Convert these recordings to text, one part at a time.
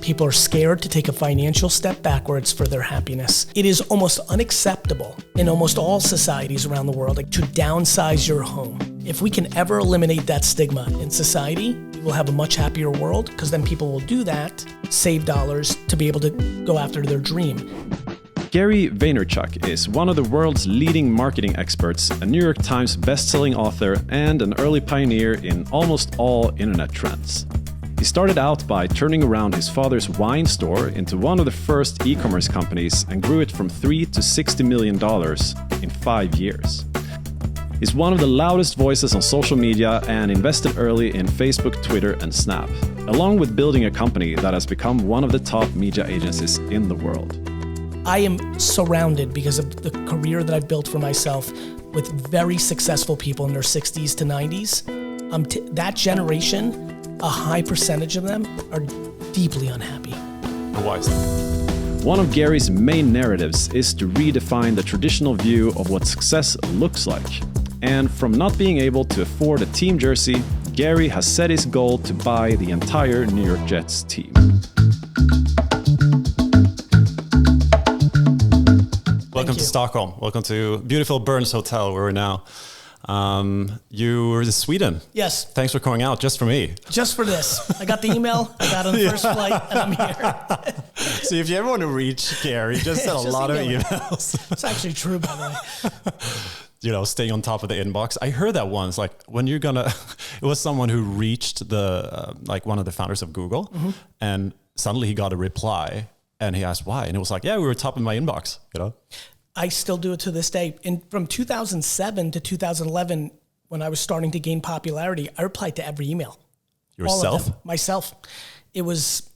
People are scared to take a financial step backwards for their happiness. It is almost unacceptable in almost all societies around the world to downsize your home. If we can ever eliminate that stigma in society, we will have a much happier world, because then people will do that, save dollars to be able to go after their dream. Gary Vaynerchuk is one of the world's leading marketing experts, a New York Times best-selling author, and an early pioneer in almost all internet trends. He started out by turning around his father's wine store into one of the first e-commerce companies and grew it from $3 to $60 million in 5 years. He's one of the loudest voices on social media and invested early in Facebook, Twitter, and Snap, along with building a company that has become one of the top media agencies in the world. I am surrounded, because of the career that I've built for myself, with very successful people in their 60s to 90s. That generation, a high percentage of them are deeply unhappy. Why is that? One of Gary's main narratives is to redefine the traditional view of what success looks like. And from not being able to afford a team jersey, Gary has set his goal to buy the entire New York Jets team. Welcome to Stockholm. Welcome to beautiful Burns Hotel, where we're now. You were in Sweden. Yes. Thanks for coming out just for me. Just for this. I got the email, I got on the first flight, and I'm here. So if you ever want to reach Gary, just send a lot of emails. It's actually true, by the way. Staying on top of the inbox. I heard that once, like when you're gonna, it was someone who reached the, one of the founders of Google, and suddenly he got a reply and he asked why. And it was like, yeah, we were top of my inbox, I still do it to this day. From 2007 to 2011, when I was starting to gain popularity, I replied to every email. Yourself? Myself. It was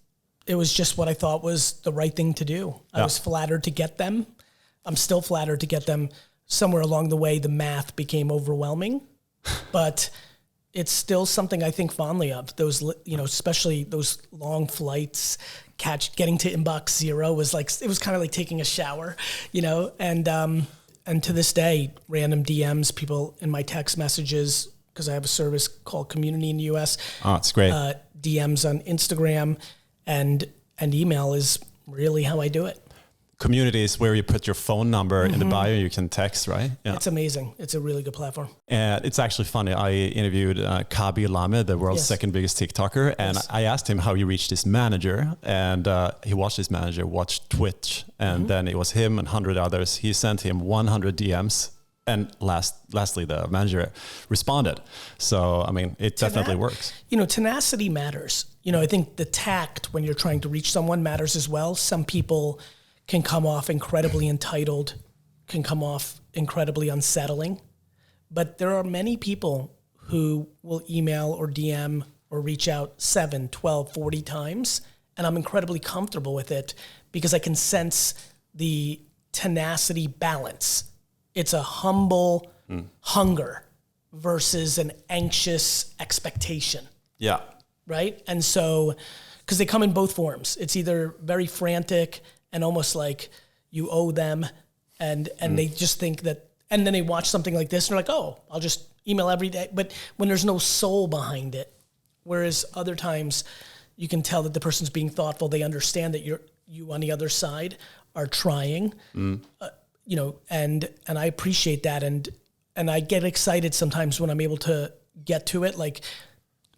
just what I thought was the right thing to do. I was flattered to get them. I'm still flattered to get them. Somewhere along the way, the math became overwhelming, but it's still something I think fondly of. Those, especially those long flights, getting to inbox zero was like, it was kind of like taking a shower, and to this day, random DMs, people in my text messages, because I have a service called Community in the US. Oh, it's great. DMs on Instagram and email is really how I do it. Community is where you put your phone number in the bio, you can text, right? Yeah. It's amazing. It's a really good platform. And it's actually funny. I interviewed Kabi Lame, the world's second biggest TikToker, and I asked him how he reached his manager, and he watched his manager watch Twitch, and then it was him and 100 others. He sent him 100 DMs, and lastly, the manager responded. So, it definitely works. Tenacity matters. I think the tact when you're trying to reach someone matters as well. Some people can come off incredibly entitled, can come off incredibly unsettling. But there are many people who will email or DM or reach out 7, 12, 40 times, and I'm incredibly comfortable with it because I can sense the tenacity balance. It's a humble hunger versus an anxious expectation. Yeah. Right? And so, because they come in both forms. It's either very frantic and almost like you owe them, and they just think that, and then they watch something like this and they're like, oh, I'll just email every day. But when there's no soul behind it, whereas other times you can tell that the person's being thoughtful, they understand that you on the other side are trying, and I appreciate that, and I get excited sometimes when I'm able to get to it. Like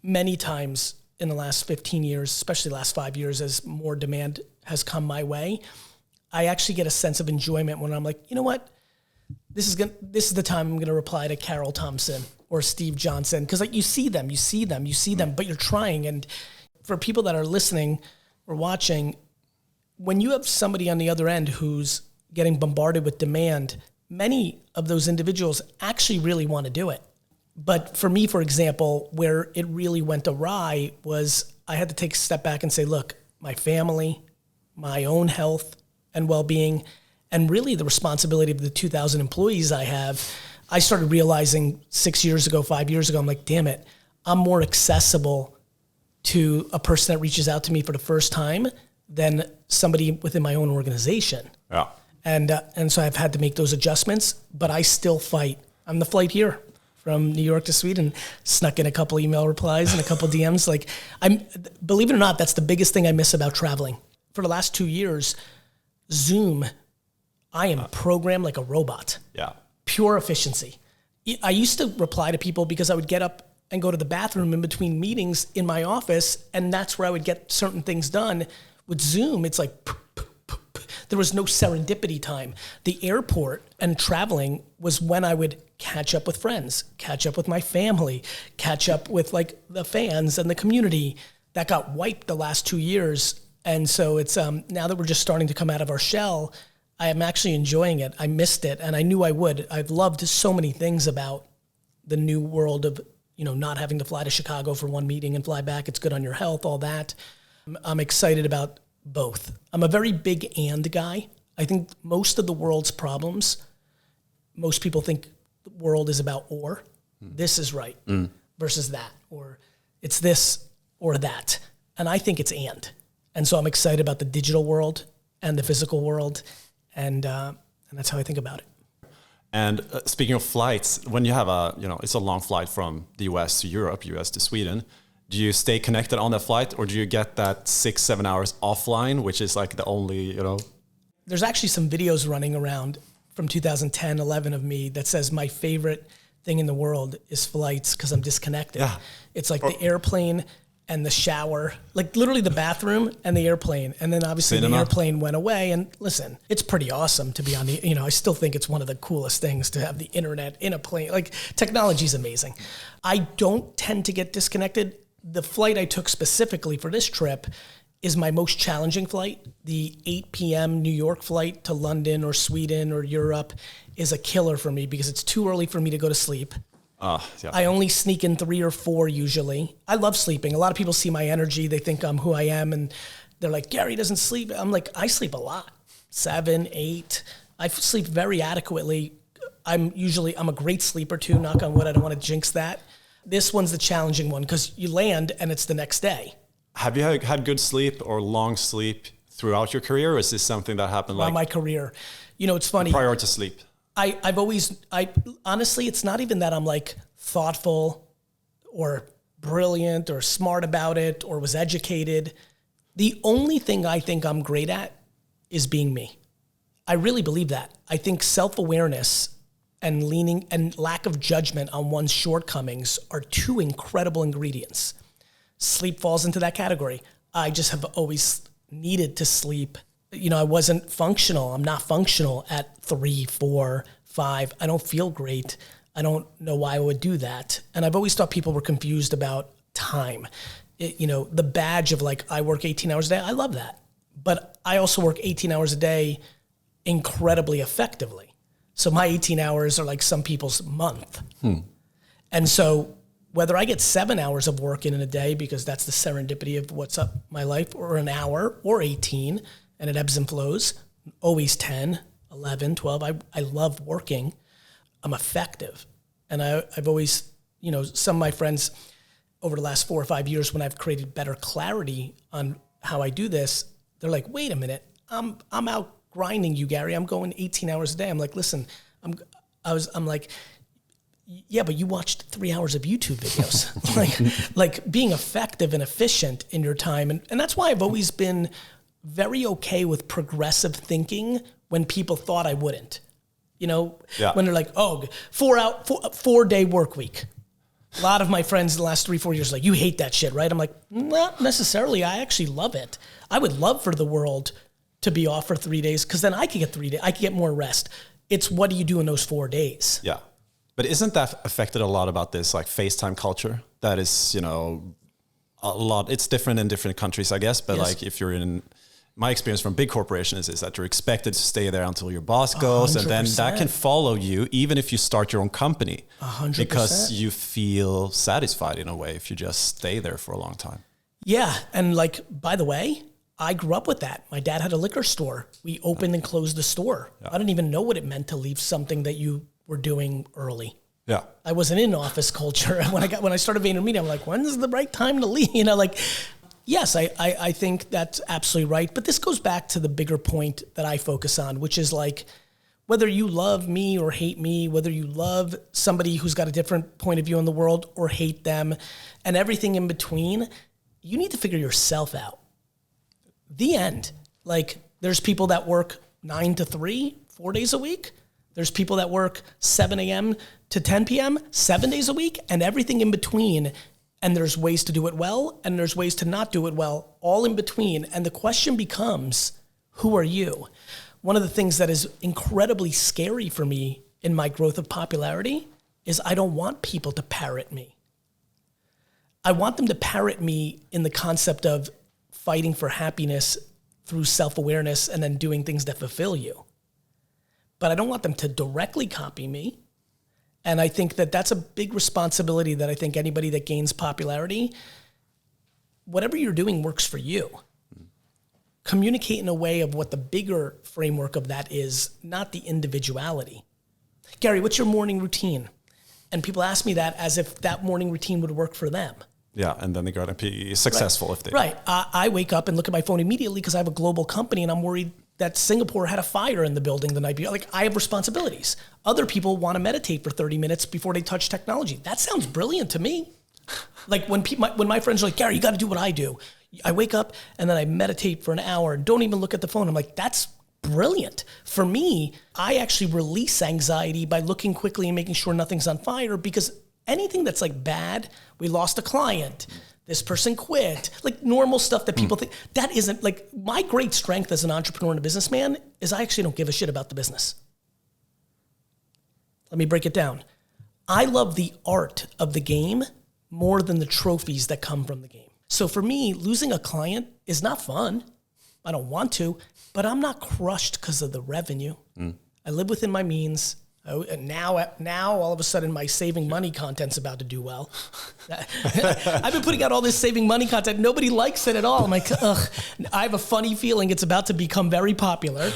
many times in the last 15 years, especially the last 5 years, as more demand has come my way, I actually get a sense of enjoyment when I'm like, you know what, this is the time I'm going to reply to Carol Thompson or Steve Johnson, because like you see them, but you're trying. And for people that are listening or watching, when you have somebody on the other end who's getting bombarded with demand, many of those individuals actually really want to do it. But for me, for example, where it really went awry was I had to take a step back and say, look, my family, my own health and well-being, and really the responsibility of the 2,000 employees I have, I started realizing 5 years ago, I'm like, damn it, I'm more accessible to a person that reaches out to me for the first time than somebody within my own organization. Yeah. And so I've had to make those adjustments, but I still fight. I'm the flight here. from New York to Sweden, snuck in a couple email replies and a couple DMs. Like, believe it or not, that's the biggest thing I miss about traveling. For the last 2 years, Zoom, I am programmed like a robot. Yeah. Pure efficiency. I used to reply to people because I would get up and go to the bathroom in between meetings in my office, and that's where I would get certain things done. With Zoom, it's like, there was no serendipity time. The airport and traveling was when I would catch up with friends, catch up with my family, catch up with like the fans and the community. That got wiped the last 2 years. And so it's now that we're just starting to come out of our shell, I am actually enjoying it. I missed it, and I knew I would. I've loved so many things about the new world of, not having to fly to Chicago for one meeting and fly back. It's good on your health, all that. I'm excited about both. I'm a very big and guy. I think most of the world's problems, most people think the world is about or. This is right versus that, or it's this or that. And I think it's and. And so I'm excited about the digital world and the physical world, and that's how I think about it. And speaking of flights, when you have it's a long flight from the US to Europe, US to Sweden, do you stay connected on that flight, or do you get that 6-7 hours offline, which is like the only, There's actually some videos running around from 2010, 11 of me that says my favorite thing in the world is flights because I'm disconnected. Yeah. It's like the airplane and the shower, like literally the bathroom and the airplane. And then obviously the airplane went away. And listen, it's pretty awesome to be on the, I still think it's one of the coolest things to have the internet in a plane. Like, technology is amazing. I don't tend to get disconnected. The flight I took specifically for this trip is my most challenging flight. The 8 p.m. New York flight to London or Sweden or Europe is a killer for me because it's too early for me to go to sleep. Yeah. I only sneak in 3 or 4 usually. I love sleeping. A lot of people see my energy. They think I'm who I am, and they're like, Gary doesn't sleep. I'm like, I sleep a lot. 7, 8. I sleep very adequately. I'm a great sleeper too, knock on wood. I don't want to jinx that. This one's the challenging one because you land and it's the next day. Have you had good sleep or long sleep throughout your career, or is this something that happened like my career? It's funny. Prior to sleep. Honestly, it's not even that I'm like thoughtful or brilliant or smart about it or was educated. The only thing I think I'm great at is being me. I really believe that. I think self-awareness and leaning and lack of judgment on one's shortcomings are 2 incredible ingredients. Sleep falls into that category. I just have always needed to sleep. I wasn't functional. I'm not functional at 3, 4, 5. I don't feel great. I don't know why I would do that. And I've always thought people were confused about time. The badge of like, I work 18 hours a day. I love that. But I also work 18 hours a day incredibly effectively. So my 18 hours are like some people's month. And so whether I get 7 hours of work in a day, because that's the serendipity of what's up my life, or an hour or 18, and it ebbs and flows, always 10, 11, 12. I love working. I'm effective. And I've always, some of my friends over the last 4 or 5 years, when I've created better clarity on how I do this, they're like, wait a minute, I'm out grinding you, Gary. I'm going 18 hours a day. I'm like, listen, I'm like, yeah, but you watched 3 hours of YouTube videos. like being effective and efficient in your time. And that's why I've always been very okay with progressive thinking when people thought I wouldn't. When they're like, 4-day work week. A lot of my friends in the last 3-4 years are like, you hate that shit, right? I'm like, not necessarily. I actually love it. I would love for the world to be off for 3 days, because then I could get 3 days. I could get more rest. It's what do you do in those 4 days? Yeah. But isn't that affected a lot about this like FaceTime culture? That is, a lot. It's different in different countries, I guess. But like if you're in, my experience from big corporations is that you're expected to stay there until your boss goes, 100%. And then that can follow you even if you start your own company. 100%. Because you feel satisfied in a way if you just stay there for a long time. Yeah. And like, by the way, I grew up with that. My dad had a liquor store. We opened and closed the store. Yeah. I didn't even know what it meant to leave something that you were doing early. Yeah. I wasn't in office culture. When I started VaynerMedia, I'm like, when's the right time to leave? Yes, I think that's absolutely right. But this goes back to the bigger point that I focus on, which is like, whether you love me or hate me, whether you love somebody who's got a different point of view in the world or hate them, and everything in between, you need to figure yourself out. The end. Like, there's people that work 9 to 3, 4 days a week. There's people that work 7 a.m. to 10 p.m., 7 days a week, and everything in between. And there's ways to do it well, and there's ways to not do it well, all in between. And the question becomes, who are you? One of the things that is incredibly scary for me in my growth of popularity is I don't want people to parrot me. I want them to parrot me in the concept of fighting for happiness through self-awareness and then doing things that fulfill you. But I don't want them to directly copy me. And I think that that's a big responsibility that I think anybody that gains popularity, whatever you're doing works for you. Communicate in a way of what the bigger framework of that is, not the individuality. Gary, what's your morning routine? And people ask me that as if that morning routine would work for them. Yeah, and then they're going to be successful right. if they... Right. I wake up and look at my phone immediately because I have a global company and I'm worried that Singapore had a fire in the building the night before. Like, I have responsibilities. Other people want to meditate for 30 minutes before they touch technology. That sounds brilliant to me. Like, when my friends are like, Gary, you got to do what I do. I wake up and then I meditate for an hour and don't even look at the phone. I'm like, that's brilliant. For me, I actually release anxiety by looking quickly and making sure nothing's on fire, because anything that's like bad, we lost a client, this person quit, like normal stuff that people think, that isn't like, my great strength as an entrepreneur and a businessman is I actually don't give a shit about the business. Let me break it down. I love the art of the game more than the trophies that come from the game. So for me, losing a client is not fun. I don't want to, but I'm not crushed because of the revenue. I live within my means. Now, all of a sudden, my saving money content's about to do well. I've been putting out all this saving money content. Nobody likes it at all. I'm like, ugh. I have a funny feeling it's about to become very popular.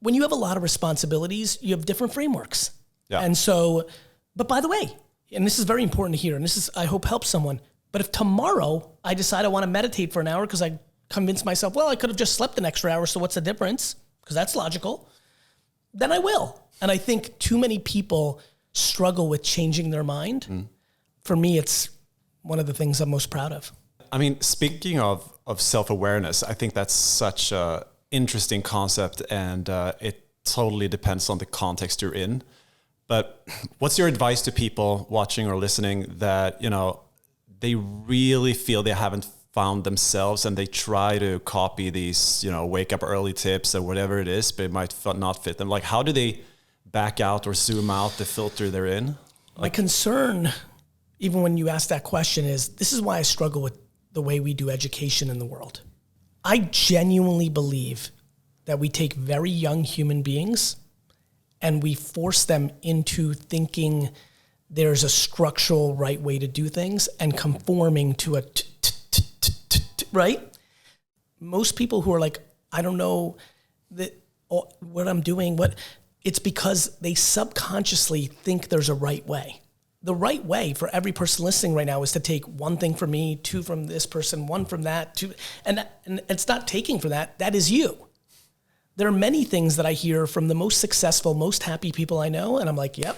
When you have a lot of responsibilities, you have different frameworks. Yeah. And so, but by the way, and this is very important to hear, and this is, I hope, helps someone. But if tomorrow I decide I want to meditate for an hour because I convince myself, well, I could have just slept an extra hour, so what's the difference? Because that's logical. Then I will. And I think too many people struggle with changing their mind. For me, it's one of the things I'm most proud of. I mean, speaking of self-awareness, I think that's such an interesting concept, and it totally depends on the context you're in. But what's your advice to people watching or listening that, you know, they really feel they haven't found themselves and they try to copy these, you know, wake up early tips or whatever it is, but it might not fit them? Like, how do they back out or zoom out the filter they're in? My concern, even when you ask that question, is this is why I struggle with the way we do education in the world. I genuinely believe that we take very young human beings and we force them into thinking there's a structural right way to do things and conforming to a right? Most people who are like, I don't know what I'm doing, it's because they subconsciously think there's a right way. The right way for every person listening right now is to take one thing from me, two from this person, one from that, two, and it's not taking from that. That is you. There are many things that I hear from the most successful, most happy people I know, and I'm like, yep.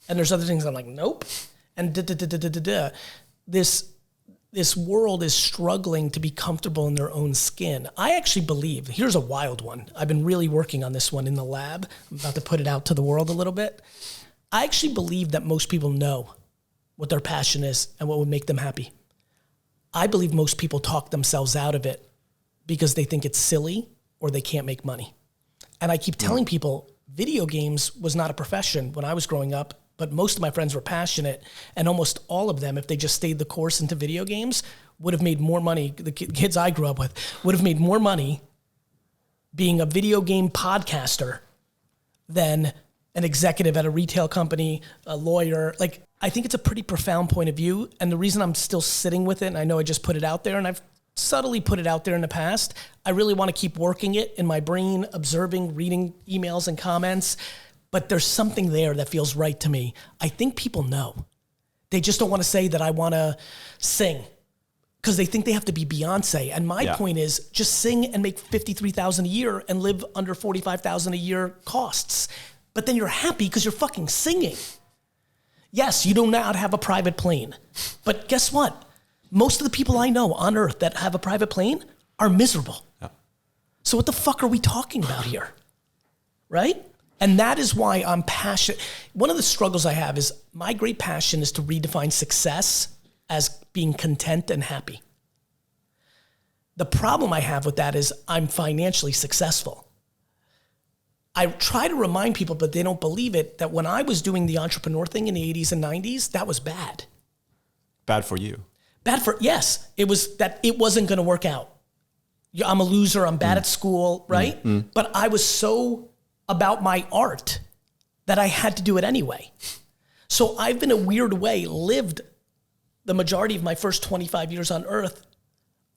And there's other things I'm like, nope. And This world is struggling to be comfortable in their own skin. I actually believe, here's a wild one. I've been really working on this one in the lab. I'm about to put it out to the world a little bit. I actually believe that most people know what their passion is and what would make them happy. I believe most people talk themselves out of it because they think it's silly or they can't make money. And I keep telling people, video games was not a profession when I was growing up, but most of my friends were passionate, and almost all of them, if they just stayed the course into video games, would have made more money. The kids I grew up with would have made more money being a video game podcaster than an executive at a retail company, a lawyer. Like, I think it's a pretty profound point of view, and the reason I'm still sitting with it, and I know I just put it out there, and I've subtly put it out there in the past, I really want to keep working it in my brain, observing, reading emails and comments. But there's something there that feels right to me. I think people know. They just don't want to say that I want to sing because they think they have to be Beyonce. And my point is just sing and make $53,000 a year and live under $45,000 a year costs. but then you're happy because you're fucking singing. Yes, you do not have a private plane, but guess what? Most of the people I know on earth that have a private plane are miserable. Yeah. So what the fuck are we talking about here? Right? And that is why I'm passionate. One of the struggles I have is my great passion is to redefine success as being content and happy. The problem I have with that is I'm financially successful. I try to remind people, but they don't believe it, that when I was doing the entrepreneur thing in the 80s and 90s, that was bad. Bad for you. Yes, it was that it wasn't going to work out. I'm a loser, I'm bad at school, right? But I was so about my art that I had to do it anyway. So I've in a weird way lived the majority of my first 25 years on earth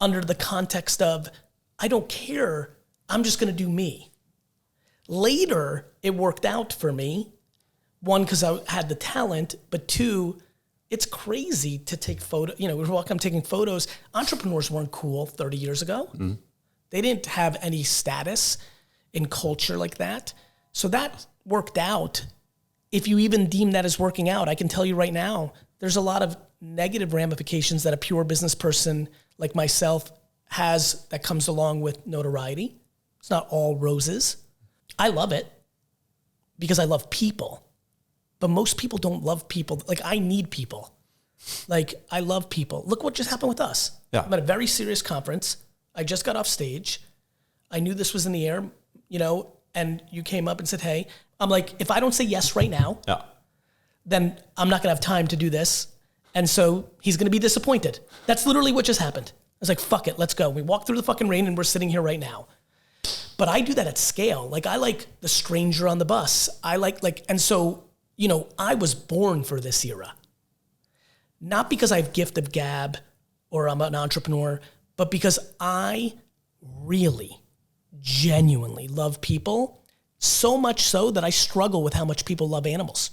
under the context of, I don't care, I'm just going to do me. Later, it worked out for me. One, because I had the talent, but two, it's crazy to take photos. You know, I'm taking photos. Entrepreneurs weren't cool 30 years ago. They didn't have any status in culture like that. So that worked out. If you even deem that as working out, I can tell you right now, there's a lot of negative ramifications that a pure business person like myself has that comes along with notoriety. It's not all roses. I love it because I love people, but most people don't love people. Like, I need people. Like, I love people. Look what just happened with us. Yeah. I'm at a very serious conference. I just got off stage. I knew this was in the air, you know, and you came up and said, hey. I'm like, if I don't say yes right now, then I'm not going to have time to do this. And so he's going to be disappointed. That's literally what just happened. I was like, fuck it, let's go. We walked through the fucking rain and we're sitting here right now. But I do that at scale. Like, I like the stranger on the bus. I like, and so, you know, I was born for this era. Not because I have gift of gab or I'm an entrepreneur, but because I really, genuinely love people, so much so that I struggle with how much people love animals.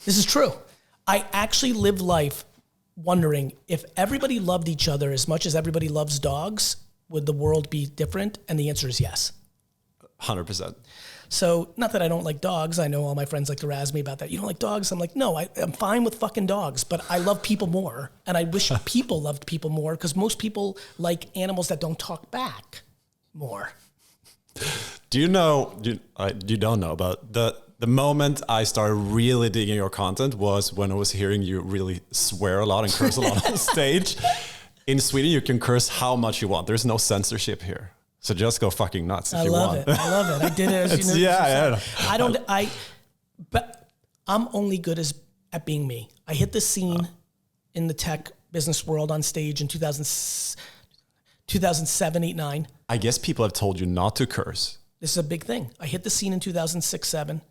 This is true. I actually live life wondering if everybody loved each other as much as everybody loves dogs, would the world be different? And the answer is yes. 100%. So, not that I don't like dogs. I know all my friends like to razz me about that. You don't like dogs? I'm like, no, I'm fine with fucking dogs, but I love people more. And I wish people loved people more because most people like animals that don't talk back more. Do you know, you don't know, but the moment I started really digging your content was when I was hearing you really swear a lot and curse a lot on stage. In Sweden, you can curse how much you want. There's no censorship here. So just go fucking nuts if you want. I love it. I did it. As you know, yeah. But I'm only good at being me. I hit the scene in the tech business world on stage in 2007, 8, 9. I guess people have told you not to curse. This is a big thing. I hit the scene in 2006, 7.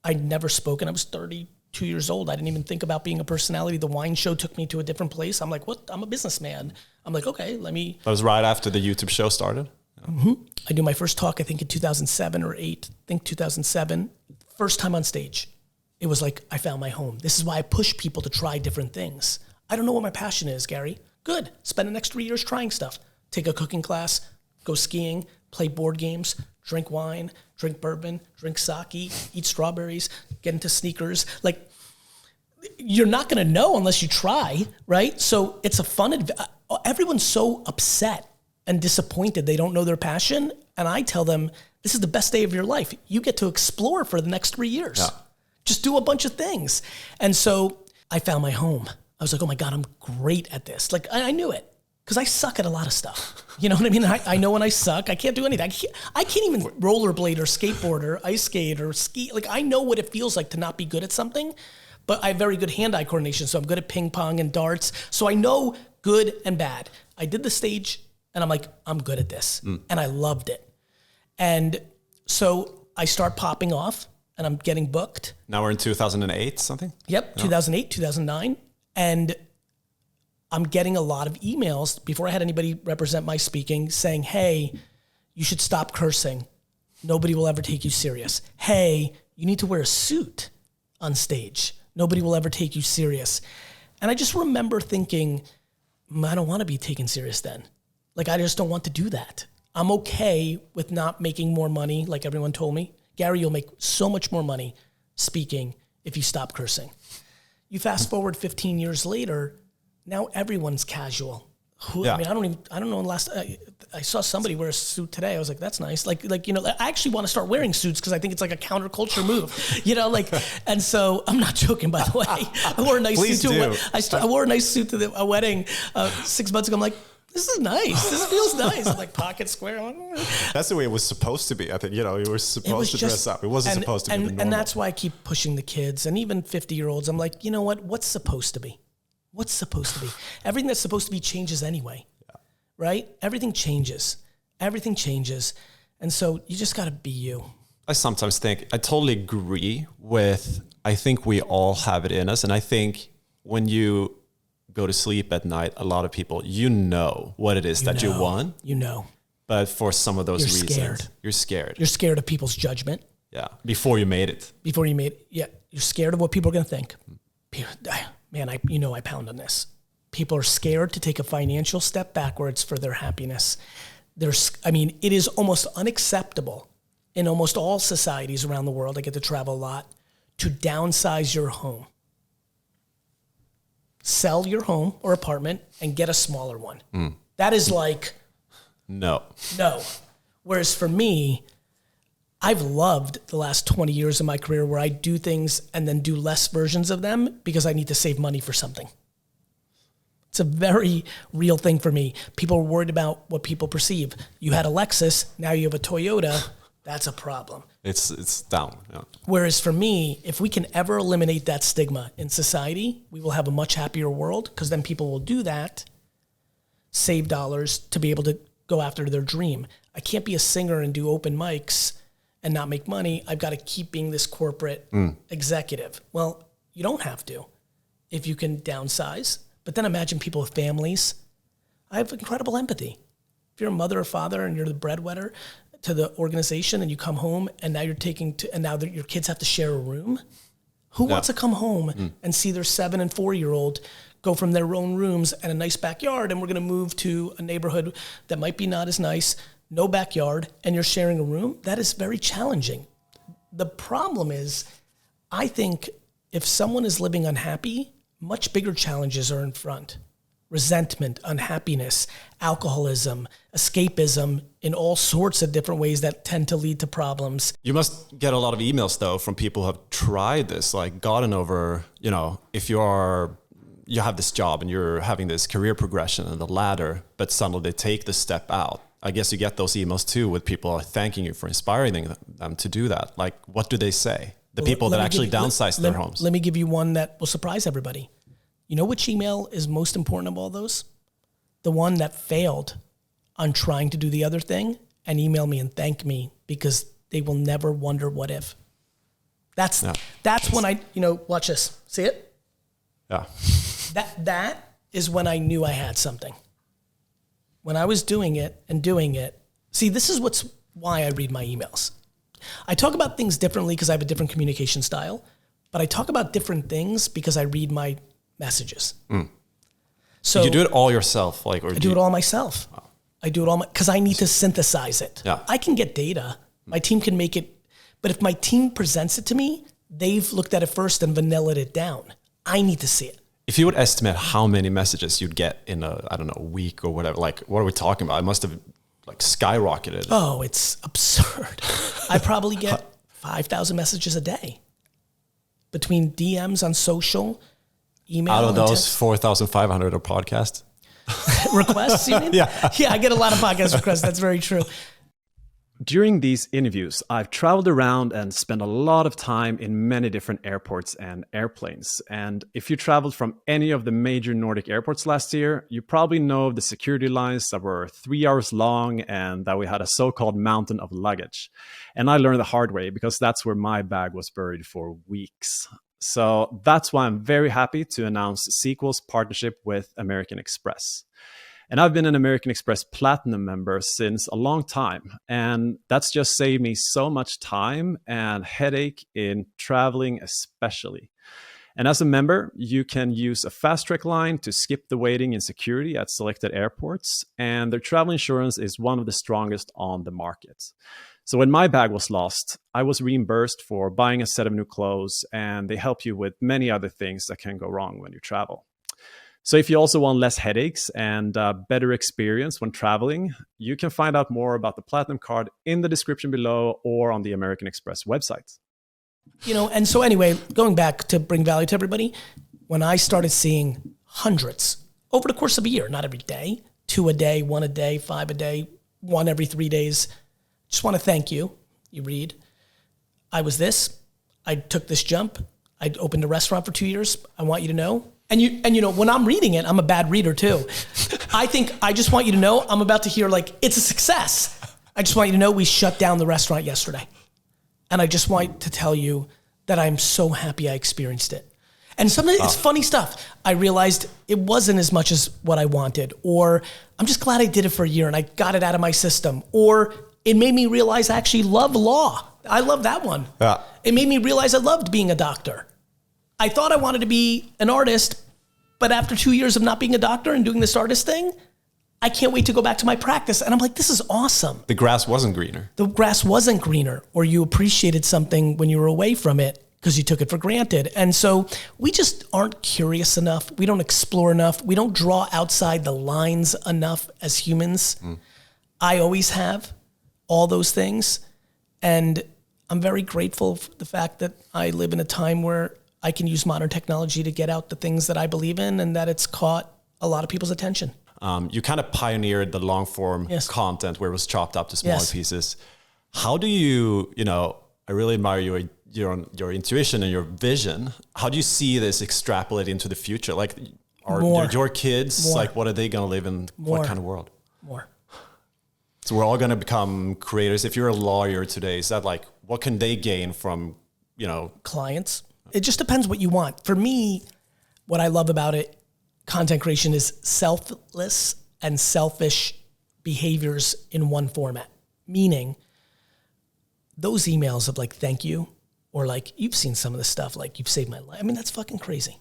I'd never spoken. I was 32 years old. I didn't even think about being a personality. The wine show took me to a different place. I'm like, what? I'm a businessman. I'm like, okay, let me. That was right after the YouTube show started? Mm-hmm. I do my first talk, I think in 2007 or 8. I think 2007. First time on stage. It was like, I found my home. This is why I push people to try different things. I don't know what my passion is, Gary. Good. Spend the next 3 years trying stuff. Take a cooking class, go skiing, play board games, drink wine, drink bourbon, drink sake, eat strawberries, get into sneakers. Like, you're not going to know unless you try, right? So it's a fun, everyone's so upset and disappointed they don't know their passion. And I tell them, this is the best day of your life. You get to explore for the next 3 years. Yeah. Just do a bunch of things. And so I found my home. I was like, oh my God, I'm great at this. Like, I knew it. Because I suck at a lot of stuff. You know what I mean? I know when I suck. I can't do anything. I can't even rollerblade or skateboard or ice skate or ski. Like, I know what it feels like to not be good at something, but I have very good hand-eye coordination. So I'm good at ping pong and darts. So I know good and bad. I did the stage and I'm like, I'm good at this. And I loved it. And so I start popping off and I'm getting booked. Now we're in 2008, something? Yep, 2008, 2009. And I'm getting a lot of emails before I had anybody represent my speaking saying, hey, you should stop cursing. Nobody will ever take you serious. Hey, you need to wear a suit on stage. Nobody will ever take you serious. And I just remember thinking, I don't want to be taken serious then. Like, I just don't want to do that. I'm okay with not making more money like everyone told me. Gary, you'll make so much more money speaking if you stop cursing. You fast forward 15 years later, now everyone's casual. I mean, I don't know. I saw somebody wear a suit today. I was like, that's nice. Like, I actually want to start wearing suits because I think it's like a counterculture move, and so I'm not joking, by the way. I wore a nice suit to I wore a nice suit to a wedding 6 months ago. I'm like, this is nice. This feels nice. I'm like pocket square. That's the way it was supposed to be. I think, you were supposed to dress up. It wasn't supposed to be the normal. And that's why I keep pushing the kids and even 50-year-olds. I'm like, you know what? What's supposed to be? What's supposed to be? Everything that's supposed to be changes anyway, right? Everything changes. And so you just got to be you. I sometimes think, I totally agree with, I think we all have it in us. And I think when you go to sleep at night, a lot of people, what it is that you want. But for some of those reasons, you're scared. You're scared of people's judgment. Yeah. Before you made it. Yeah. You're scared of what people are going to think. Man, I pound on this. People are scared to take a financial step backwards for their happiness. It is almost unacceptable in almost all societies around the world. I get to travel a lot, to downsize your home. Sell your home or apartment and get a smaller one. That is like... No. Whereas for me, I've loved the last 20 years of my career where I do things and then do less versions of them because I need to save money for something. It's a very real thing for me. People are worried about what people perceive. You had a Lexus, now you have a Toyota. That's a problem. It's down. Yeah. Whereas for me, if we can ever eliminate that stigma in society, we will have a much happier world because then people will do that, save dollars to be able to go after their dream. I can't be a singer and do open mics and not make money. I've got to keep being this corporate executive. Well, you don't have to if you can downsize. But then imagine people with families. I have incredible empathy. If you're a mother or father and you're the breadwinner to the organization and you come home and now your kids have to share a room. Who wants to come home and see their 7 and 4-year-old go from their own rooms and a nice backyard and we're going to move to a neighborhood that might be not as nice, no backyard, and you're sharing a room? That is very challenging. The problem is, I think if someone is living unhappy, much bigger challenges are in front. Resentment, unhappiness, alcoholism, escapism in all sorts of different ways that tend to lead to problems. You must get a lot of emails though from people who have tried this, like gotten over, if you have this job and you're having this career progression and the ladder, but suddenly they take the step out. I guess you get those emails too with people thanking you for inspiring them to do that. Like, what do they say? The people that actually downsized their homes. Let me give you one that will surprise everybody. You know which email is most important of all those? The one that failed on trying to do the other thing and email me and thank me because they will never wonder what if. That's when I, watch this. See it? Yeah. That is when I knew I had something. When I was doing it. See, this is why I read my emails. I talk about things differently because I have a different communication style, but I talk about different things because I read my messages. So you do it all yourself, I do it all myself. Wow. I do it all because I need to synthesize it. Yeah. I can get data. My team can make it, but if my team presents it to me, they've looked at it first and vanillaed it down. I need to see it. If you would estimate how many messages you'd get in a week or whatever, like what are we talking about? It must have skyrocketed. Oh, it's absurd. I probably get 5,000 messages a day between DMs on social, email. Out of those, 4,500 are podcast requests, you mean? Yeah, I get a lot of podcast requests. That's very true. During these interviews, I've traveled around and spent a lot of time in many different airports and airplanes. And if you traveled from any of the major Nordic airports last year, you probably know the security lines that were 3 hours long and that we had a so-called mountain of luggage. And I learned the hard way because that's where my bag was buried for weeks. So that's why I'm very happy to announce Sequel's partnership with American Express. And I've been an American Express Platinum member since a long time. And that's just saved me so much time and headache in traveling especially. And as a member, you can use a fast track line to skip the waiting in security at selected airports. And their travel insurance is one of the strongest on the market. So when my bag was lost, I was reimbursed for buying a set of new clothes, and they help you with many other things that can go wrong when you travel. So if you also want less headaches and better experience when traveling, you can find out more about the Platinum Card in the description below or on the American Express website. And so anyway, going back to bring value to everybody, when I started seeing hundreds over the course of a year, not every day, 2 a day, 1 a day, 5 a day, 1 every 3 days, just want to thank you. You read, I was this, I took this jump, I opened a restaurant for 2 years. I want you to know. And when I'm reading it, I'm a bad reader too. I just want you to know, I'm about to hear it's a success. I just want you to know we shut down the restaurant yesterday. And I just want to tell you that I'm so happy I experienced it. And sometimes it's funny stuff. I realized it wasn't as much as what I wanted, or I'm just glad I did it for a year and I got it out of my system, or it made me realize I actually love law. I love that one. Yeah. It made me realize I loved being a doctor. I thought I wanted to be an artist, but after 2 years of not being a doctor and doing this artist thing, I can't wait to go back to my practice. And I'm like, this is awesome. The grass wasn't greener. The grass wasn't greener, or you appreciated something when you were away from it because you took it for granted. And so we just aren't curious enough. We don't explore enough. We don't draw outside the lines enough as humans. I always have all those things. And I'm very grateful for the fact that I live in a time where I can use modern technology to get out the things that I believe in, and that it's caught a lot of people's attention. You kind of pioneered the long form content where it was chopped up to smaller pieces. How do you, I really admire your intuition and your vision. How do you see this extrapolate into the future? Are your kids, what are they going to live in? What kind of world? More. So we're all going to become creators. If you're a lawyer today, is that what can they gain from, clients? It just depends what you want. For me, what I love about it, content creation, is selfless and selfish behaviors in one format. Meaning, those emails of thank you, or you've seen some of the stuff, you've saved my life. I mean, that's fucking crazy.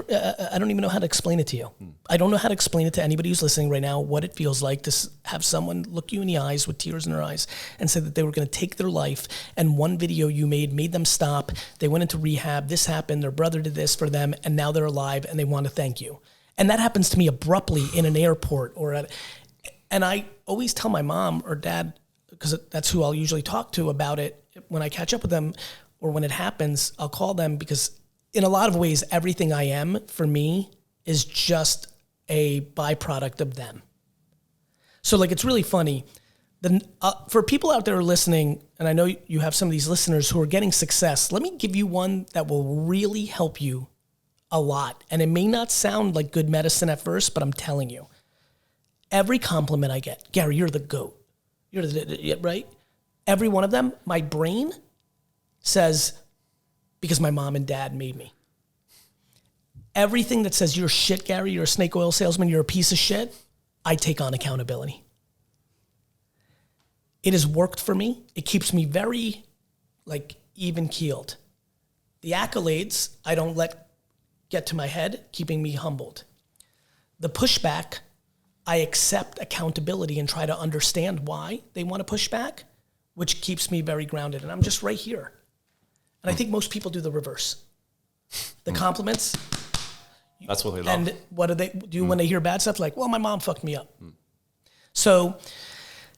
I don't even know how to explain it to you. I don't know how to explain it to anybody who's listening right now, what it feels like to have someone look you in the eyes with tears in their eyes and say that they were going to take their life, and one video you made them stop. They went into rehab. This happened. Their brother did this for them, and now they're alive, and they want to thank you. And that happens to me abruptly in an airport and I always tell my mom or dad, because that's who I'll usually talk to about it when I catch up with them, or when it happens, I'll call them, because in a lot of ways, everything I am for me is just a byproduct of them. So it's really funny. For people out there listening, and I know you have some of these listeners who are getting success, let me give you one that will really help you a lot. And it may not sound like good medicine at first, but I'm telling you, every compliment I get, Gary, you're the GOAT. You're right? Every one of them, my brain says, because my mom and dad made me. Everything that says you're shit, Gary, you're a snake oil salesman, you're a piece of shit, I take on accountability. It has worked for me. It keeps me very even keeled. The accolades, I don't let get to my head, keeping me humbled. The pushback, I accept accountability and try to understand why they want to push back, which keeps me very grounded. And I'm just right here. And I think most people do the reverse. The compliments. That's what they love. And what do they do when they hear bad stuff? Well, my mom fucked me up. So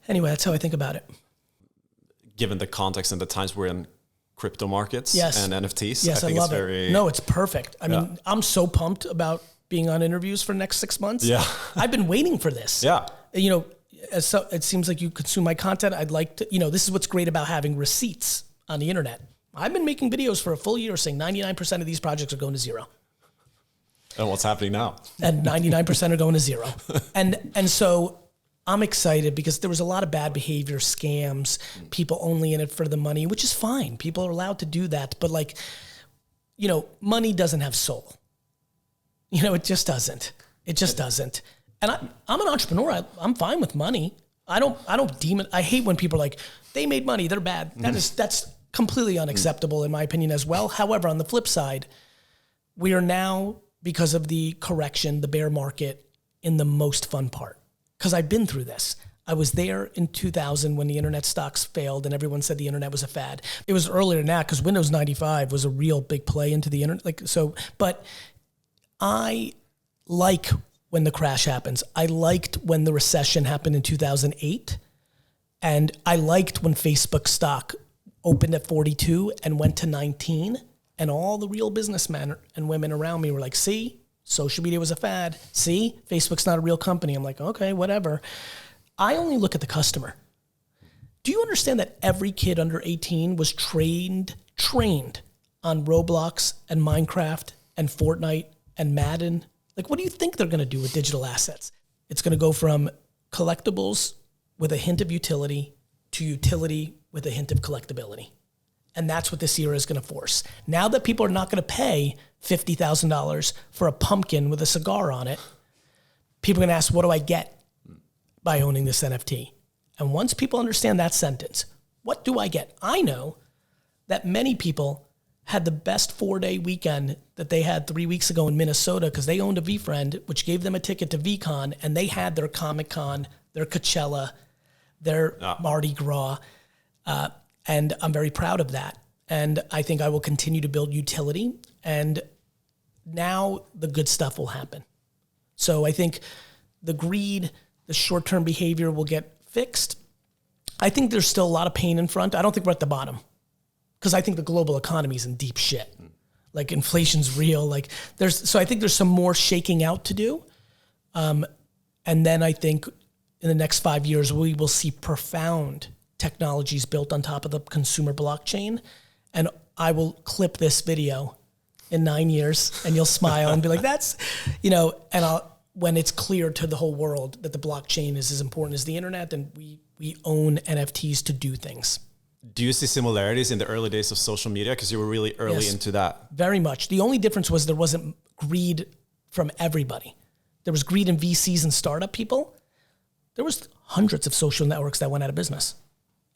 anyway, that's how I think about it. Given the context and the times we're in, crypto markets and NFTs, yes, I think love it. No, it's perfect. I mean, I'm so pumped about being on interviews for the next 6 months. Yeah. I've been waiting for this. Yeah. It seems like you consume my content. I'd like to, this is what's great about having receipts on the internet. I've been making videos for a full year saying 99% of these projects are going to zero. And what's happening now? And 99% are going to zero. And so I'm excited because there was a lot of bad behavior, scams, people only in it for the money, which is fine. People are allowed to do that. But money doesn't have soul. It just doesn't. It just doesn't. And I'm an entrepreneur. I'm fine with money. I don't deem it. I hate when people are they made money, they're bad. That's completely unacceptable in my opinion as well. However, on the flip side, We are now, because of the correction, the bear market, in the most fun part. Because I've been through this. I was there in 2000 when the internet stocks failed and everyone said the internet was a fad. It was earlier than that because Windows 95 was a real big play into the internet. But I like when the crash happens. I liked when the recession happened in 2008. And I liked when Facebook stock opened at 42 and went to 19. And all the real businessmen and women around me were like, see, social media was a fad. See, Facebook's not a real company. I'm like, okay, whatever. I only look at the customer. Do you understand that every kid under 18 was trained on Roblox and Minecraft and Fortnite and Madden? Like, what do you think they're going to do with digital assets? It's going to go from collectibles with a hint of utility to utility with a hint of collectability. And that's what this era is going to force. Now that people are not going to pay $50,000 for a pumpkin with a cigar on it, people are going to ask, what do I get by owning this NFT? And once people understand that sentence, what do I get? I know that many people had the best 4-day weekend that they had 3 weeks ago in Minnesota because they owned a VFriend, which gave them a ticket to VCon, and they had their Comic-Con, their Coachella, their Mardi Gras, and I'm very proud of that. And I think I will continue to build utility, and now the good stuff will happen. So I think the greed, the short-term behavior will get fixed. I think there's still a lot of pain in front. I don't think we're at the bottom because I think the global economy is in deep shit. Like inflation's real. So I think there's some more shaking out to do. And then I think in the next 5 years, we will see profound technologies built on top of the consumer blockchain. And I will clip this video in 9 years and you'll smile and be like, that's, and when it's clear to the whole world that the blockchain is as important as the internet, and we own NFTs to do things. Do you see similarities in the early days of social media? Because you were really early into that. Very much. The only difference was there wasn't greed from everybody. There was greed in VCs and startup people. There was hundreds of social networks that went out of business.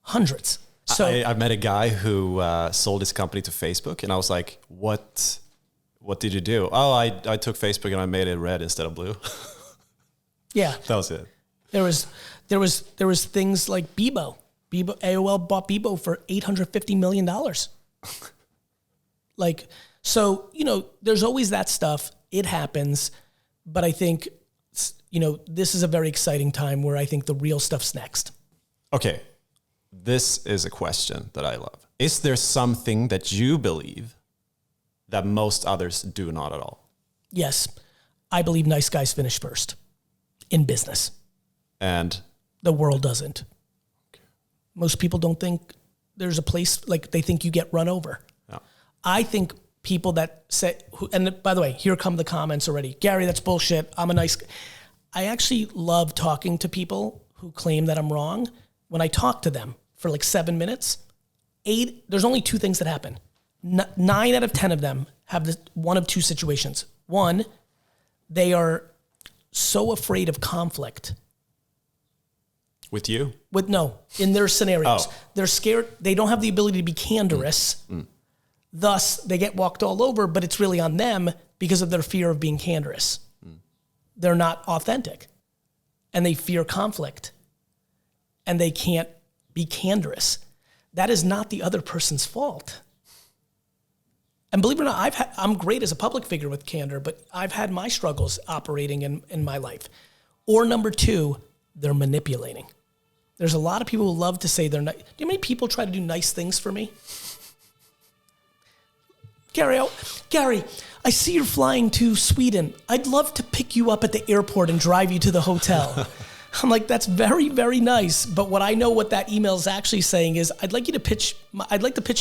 Hundreds. So I met a guy who sold his company to Facebook, and I was like, what did you do? Oh, I took Facebook and I made it red instead of blue. Yeah. That was it. There was things like Bebo. AOL bought Bebo for $850 million. There's always that stuff. It happens. But I think, this is a very exciting time where I think the real stuff's next. Okay. This is a question that I love. Is there something that you believe that most others do not at all? Yes. I believe nice guys finish first in business. And? The world doesn't. Okay. Most people don't think there's a place, they think you get run over. Yeah. I think people that say, and by the way, here come the comments already. Gary, that's bullshit. I'm a nice guy. I actually love talking to people who claim that I'm wrong. When I talk to them for 7 minutes, there's only 2 things that happen. 9 out of 10 of them have one of 2 situations. One, they are so afraid of conflict. With you? In their scenarios. Oh. They're scared. They don't have the ability to be candorous. Thus, they get walked all over, but it's really on them because of their fear of being candorous. They're not authentic. And they fear conflict. And they can't be candorous. That is not the other person's fault. And believe it or not, I'm great as a public figure with candor, but I've had my struggles operating in my life. Or number 2, they're manipulating. There's a lot of people who love to say they're nice. Do you know how many people try to do nice things for me? Gary, I see you're flying to Sweden. I'd love to pick you up at the airport and drive you to the hotel. I'm like, that's very, very nice. But what I know what that email is actually saying is, I'd like to pitch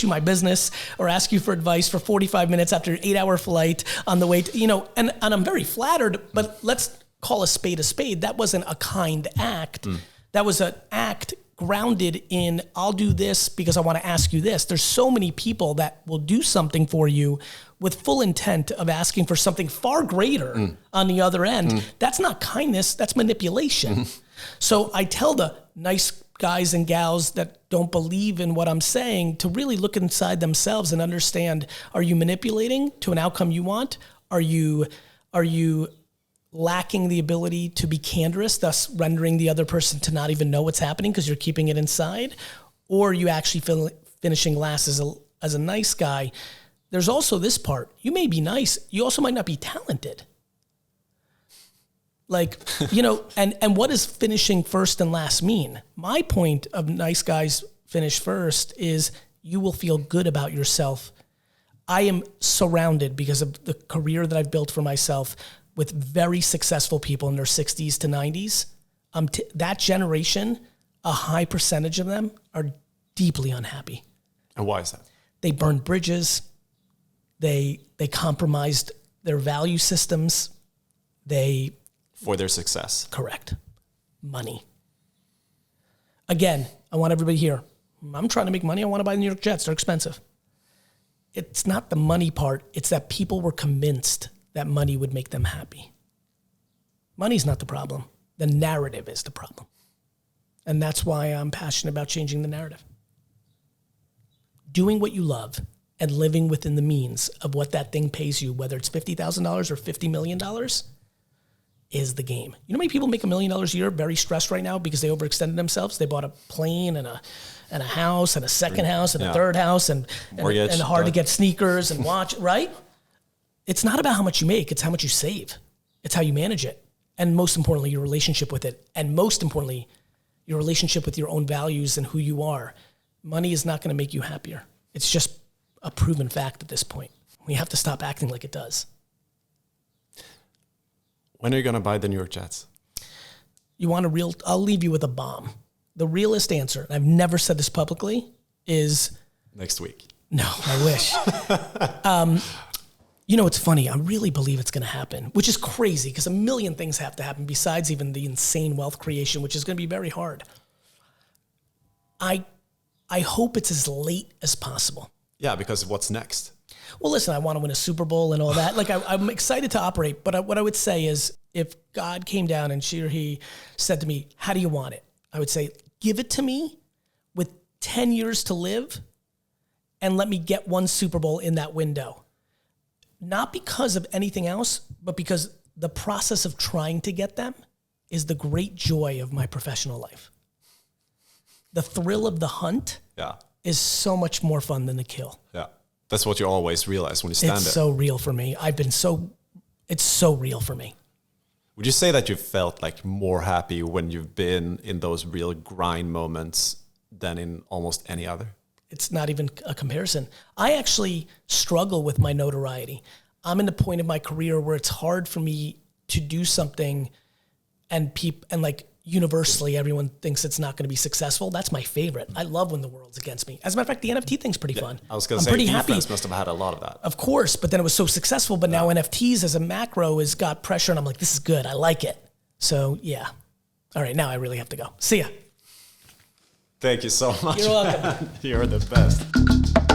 you my business or ask you for advice for 45 minutes after an 8-hour flight on the way to, and I'm very flattered, but let's call a spade. That wasn't a kind act. That was an act grounded in, I'll do this because I want to ask you this. There's so many people that will do something for you with full intent of asking for something far greater on the other end. That's not kindness, that's manipulation. So I tell the nice guys and gals that don't believe in what I'm saying to really look inside themselves and understand, are you manipulating to an outcome you want? Are you lacking the ability to be candorous, thus rendering the other person to not even know what's happening because you're keeping it inside? Or are you actually finishing last as a nice guy? There's also this part. You may be nice. You also might not be talented. Like, and what does finishing first and last mean? My point of nice guys finish first is you will feel good about yourself. I am surrounded, because of the career that I've built for myself, with very successful people in their 60s to 90s. That generation, a high percentage of them are deeply unhappy. And why is that? They burned bridges. They compromised their value systems. For their success. Correct. Money. Again, I want everybody here. I'm trying to make money. I want to buy the New York Jets. They're expensive. It's not the money part. It's that people were convinced that money would make them happy. Money's not the problem. The narrative is the problem. And that's why I'm passionate about changing the narrative. Doing what you love and living within the means of what that thing pays you, whether it's $50,000 or $50 million, is the game. You know how many people make $1 million a year very stressed right now because they overextended themselves? They bought a plane and a house and a second house and a third house and hard to get sneakers and watch, right? It's not about how much you make, it's how much you save. It's how you manage it. And most importantly, your relationship with it. And most importantly, your relationship with your own values and who you are. Money is not going to make you happier. It's just a proven fact at this point. We have to stop acting like it does. When are you going to buy the New York Jets? I'll leave you with a bomb. The realest answer, and I've never said this publicly, is... next week. No, I wish. It's funny. I really believe it's going to happen, which is crazy because a million things have to happen besides even the insane wealth creation, which is going to be very hard. I hope it's as late as possible. Yeah, because what's next? Well, listen, I want to win a Super Bowl and all that. Like, I'm excited to operate, but what I would say is if God came down and she or he said to me, how do you want it? I would say, give it to me with 10 years to live and let me get one Super Bowl in that window. Not because of anything else, but because the process of trying to get them is the great joy of my professional life. The thrill of the hunt is so much more fun than the kill. Yeah. That's what you always realize when you stand there. It's so real for me. It's so real for me. Would you say that you felt like more happy when you've been in those real grind moments than in almost any other? It's not even a comparison. I actually struggle with my notoriety. I'm in the point of my career where it's hard for me to do something and universally everyone thinks it's not going to be successful. That's my favorite. I love when the world's against me. As a matter of fact, the NFT thing's pretty fun. I was going to say, defense must have had a lot of that. Of course, but then it was so successful. But now NFTs as a macro has got pressure and I'm like, this is good. I like it. So yeah. All right, now I really have to go. See ya. Thank you so much. You're welcome. You're the best.